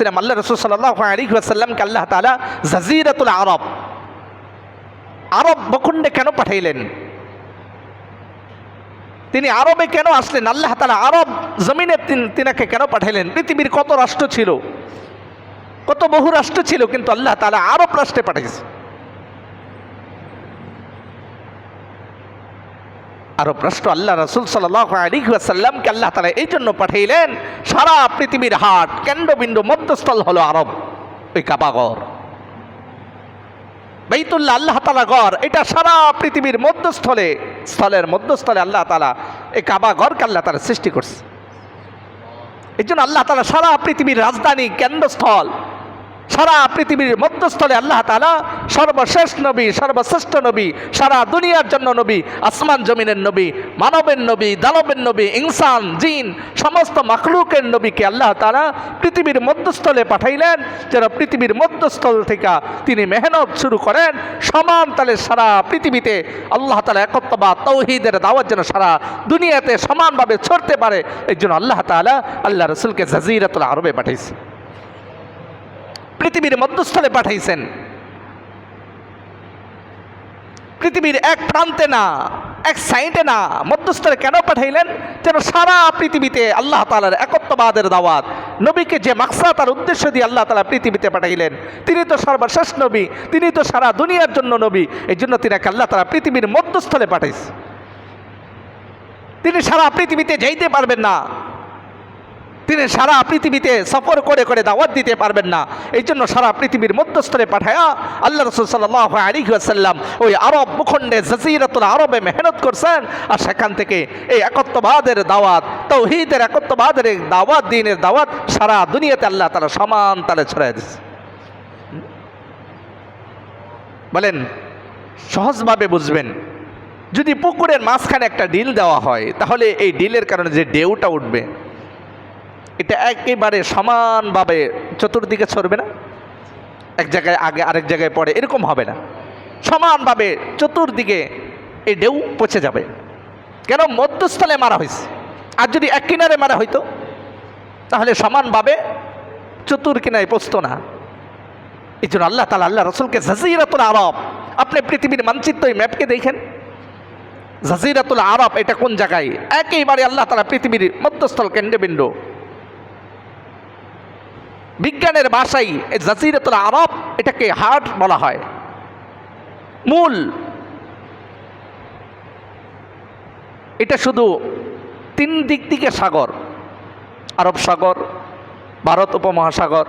বলছিলাম আল্লাহ রাসূল সাল্লাল্লাহু আলাইহি ওয়াসাল্লামকে আল্লাহ তাআলা জাজিরাতুল আরব, আরব ভূখণ্ডে কেন পাঠাইলেন? তিনি আরবে কেন আসলেন? আল্লাহ তাআলা আরব জমিনে তিনাকে কেন পাঠাইলেন? পৃথিবীর কত রাষ্ট্র ছিল, কত বহু রাষ্ট্র ছিল, কিন্তু আল্লাহ তাআলা আরব রাষ্ট্রে পাঠাইছে। আরব রাষ্ট্র আল্লাহ রাসূল সাল্লাল্লাহু আলাইহি ওয়াসাল্লামকে আল্লাহ তাআলা এই জন্য পাঠাইলেন, সারা পৃথিবীর হাট কেন্দ্রবিন্দু মধ্যস্থল হলো আরব। ওই কাবাঘর, বাইতুল্লাহ আল্লাহ তাআলা ঘর, এটা সারা পৃথিবীর স্থলের মধ্যস্থলে আল্লাহ তাআলা এই কাবাঘরকে আল্লাহ তাআলা সৃষ্টি করছে। এই জন্য আল্লাহ তাআলা সারা পৃথিবীর রাজধানী, কেন্দ্রস্থল, সারা পৃথিবীর মধ্যস্থলে আল্লাহ তাআলা সর্বশেষ নবী, সর্বশ্রেষ্ঠ নবী, সারা দুনিয়ার জন্য নবী, আসমান জমিনের নবী, মানবের নবী, দানবের নবী, ইনসান জিন সমস্ত মাখলুকের নবীকে আল্লাহ তাআলা পৃথিবীর মধ্যস্থলে পাঠাইলেন, যেন পৃথিবীর মধ্যস্থল থেকে তিনি মেহনত শুরু করেন, সমান তালে সারা পৃথিবীতে আল্লাহ তাআলা একত্ববাদ তাওহীদের দাওয়াত যেন সারা দুনিয়াতে সমানভাবে ছড়তে পারে। এই জন্য আল্লাহ তাআলা আল্লাহ রাসূলকে জাজিরাতুল আরবে পাঠাইছে, পৃথিবীর মধ্যস্থলে পাঠাইছেন। পৃথিবীর এক প্রান্তে না, এক সাইডে না, মধ্যস্থলে কেন পাঠাইলেন? যেন সারা পৃথিবীতে আল্লাহ তাআলার একত্ববাদের দাওয়াত, নবীকে যে মাকসাদ আর উদ্দেশ্য দিয়ে আল্লাহ তাআলা পৃথিবীতে পাঠাইলেন, তিনি তো সর্বশেষ নবী, তিনি তো সারা দুনিয়ার জন্য নবী। এই জন্য তিনাকে আল্লাহ তাআলা পৃথিবীর মধ্যস্থলে পাঠাইছে। তিনি সারা পৃথিবীতে যাইতে পারবেন না, তিনি সারা পৃথিবীতে সফর করে করে দাওয়াত দিতে পারবেন না। এই জন্য সারা পৃথিবীর মধ্যস্থলে পাঠায়া আল্লাহ রাসূল সাল্লাল্লাহু আলাইহি ওয়াসাল্লাম ওই আরব ভূখণ্ডে জাজিরাতুল আরবে মেহনত করছেন, আর সেখান থেকে এই একত্ববাদের দাওয়াত, তাওহীদের একত্ববাদের দাওয়াত, দ্বীনের দাওয়াত সারা দুনিয়াতে আল্লাহ তাআলা সমান তালে ছড়ায় দিয়েছে। বলেন, সহজভাবে বুঝবেন, যদি পুকুরের মাঝখানে একটা ডিল দেওয়া হয়, তাহলে এই ডিলের কারণে যে ঢেউটা উঠবে, এটা একেবারে সমানভাবে চতুর্দিকে ছড়বে না, এক জায়গায় আগে আরেক জায়গায় পড়ে, এরকম হবে না। সমানভাবে চতুর্দিকে এই ঢেউ পচে যাবে। কেন? মধ্যস্থলে মারা হয়েছে। আর যদি এক কিনারে মারা হইতো, তাহলে সমানভাবে চতুর কিনারে পচতো না। এই জন্য আল্লাহ তাআলা আল্লাহ রাসূলকে জাজিরাতুল আরব, আপনি পৃথিবীর মানচিত্র ম্যাপকে দেখেন, জাজিরাতুল আরব এটা কোন জায়গায়? একেবারে আল্লাহ তাআলা পৃথিবীর মধ্যস্থল, কেন্দ্রবিন্দু। বিজ্ঞানের ভাষায় এই জাজিরাতুল আরব এটাকে হার্ট বলা হয়, মূল। এটা শুধু তিন দিক থেকে সাগর, আরব সাগর, ভারত উপমহাসাগর,